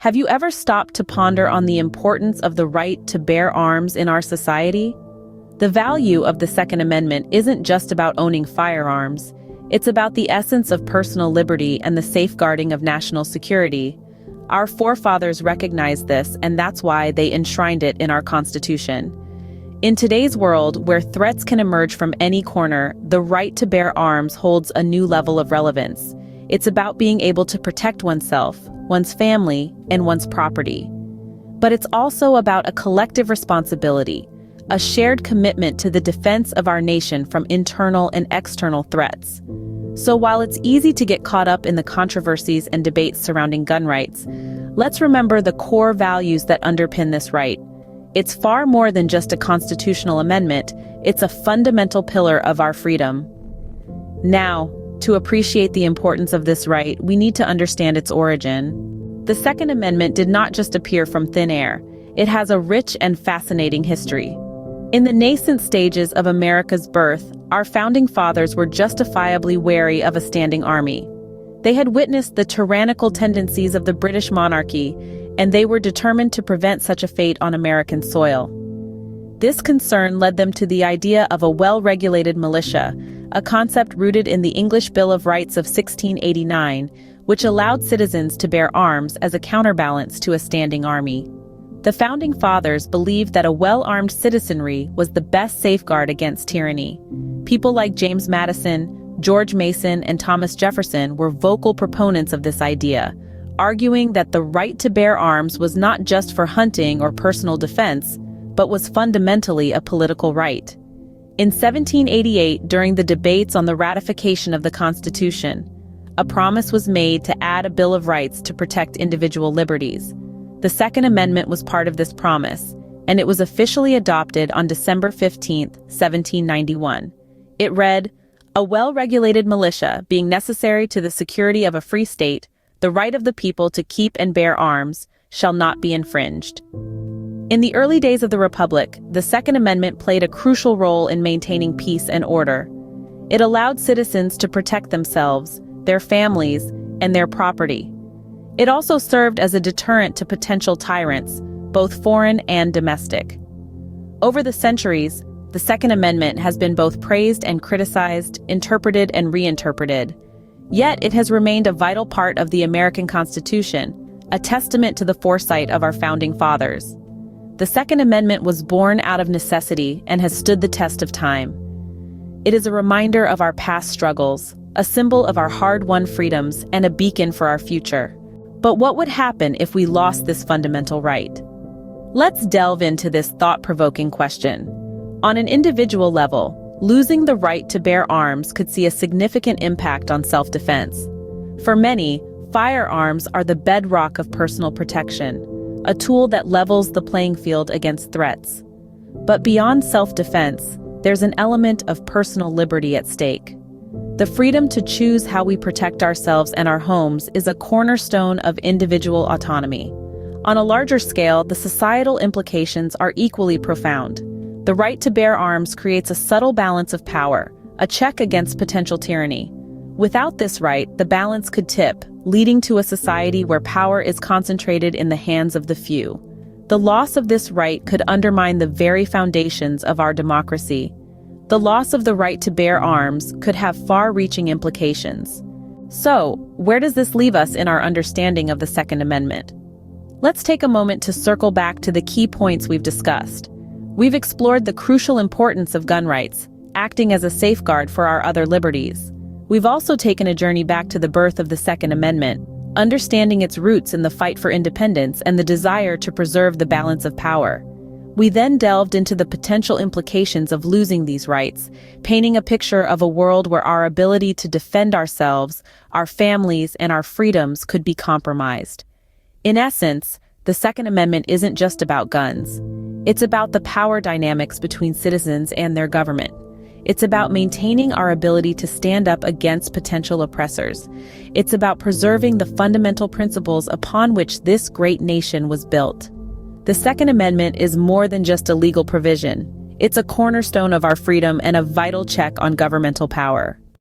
Have you ever stopped to ponder on the importance of the right to bear arms in our society? The value of the Second Amendment isn't just about owning firearms. It's about the essence of personal liberty and the safeguarding of national security. Our forefathers recognized this, and that's why they enshrined it in our Constitution. In today's world, where threats can emerge from any corner, the right to bear arms holds a new level of relevance. It's about being able to protect oneself, one's family, and one's property. But it's also about a collective responsibility, a shared commitment to the defense of our nation from internal and external threats. So while it's easy to get caught up in the controversies and debates surrounding gun rights, let's remember the core values that underpin this right. It's far more than just a constitutional amendment, it's a fundamental pillar of our freedom. Now, to appreciate the importance of this right, we need to understand its origin. The Second Amendment did not just appear from thin air. It has a rich and fascinating history. In the nascent stages of America's birth, our founding fathers were justifiably wary of a standing army. They had witnessed the tyrannical tendencies of the British monarchy, and they were determined to prevent such a fate on American soil. This concern led them to the idea of a well-regulated militia, a concept rooted in the English Bill of Rights of 1689, which allowed citizens to bear arms as a counterbalance to a standing army. The Founding Fathers believed that a well-armed citizenry was the best safeguard against tyranny. People like James Madison, George Mason, and Thomas Jefferson were vocal proponents of this idea, arguing that the right to bear arms was not just for hunting or personal defense, but was fundamentally a political right. In 1788, during the debates on the ratification of the Constitution, a promise was made to add a Bill of Rights to protect individual liberties. The Second Amendment was part of this promise, and it was officially adopted on December 15, 1791. It read, "A well-regulated militia being necessary to the security of a free state, the right of the people to keep and bear arms shall not be infringed." In the early days of the Republic, the Second Amendment played a crucial role in maintaining peace and order. It allowed citizens to protect themselves, their families, and their property. It also served as a deterrent to potential tyrants, both foreign and domestic. Over the centuries, the Second Amendment has been both praised and criticized, interpreted and reinterpreted. Yet it has remained a vital part of the American Constitution, a testament to the foresight of our Founding Fathers. The Second Amendment was born out of necessity and has stood the test of time. It is a reminder of our past struggles, a symbol of our hard-won freedoms, and a beacon for our future. But what would happen if we lost this fundamental right? Let's delve into this thought-provoking question. On an individual level, losing the right to bear arms could see a significant impact on self-defense. For many, firearms are the bedrock of personal protection, a tool that levels the playing field against threats. But beyond self-defense, there's an element of personal liberty at stake. The freedom to choose how we protect ourselves and our homes is a cornerstone of individual autonomy. On a larger scale, the societal implications are equally profound. The right to bear arms creates a subtle balance of power, a check against potential tyranny. Without this right, the balance could tip, leading to a society where power is concentrated in the hands of the few. The loss of this right could undermine the very foundations of our democracy. The loss of the right to bear arms could have far-reaching implications. So, where does this leave us in our understanding of the Second Amendment? Let's take a moment to circle back to the key points we've discussed. We've explored the crucial importance of gun rights, acting as a safeguard for our other liberties. We've also taken a journey back to the birth of the Second Amendment, understanding its roots in the fight for independence and the desire to preserve the balance of power. We then delved into the potential implications of losing these rights, painting a picture of a world where our ability to defend ourselves, our families, and our freedoms could be compromised. In essence, the Second Amendment isn't just about guns. It's about the power dynamics between citizens and their government. It's about maintaining our ability to stand up against potential oppressors. It's about preserving the fundamental principles upon which this great nation was built. The Second Amendment is more than just a legal provision. It's a cornerstone of our freedom and a vital check on governmental power.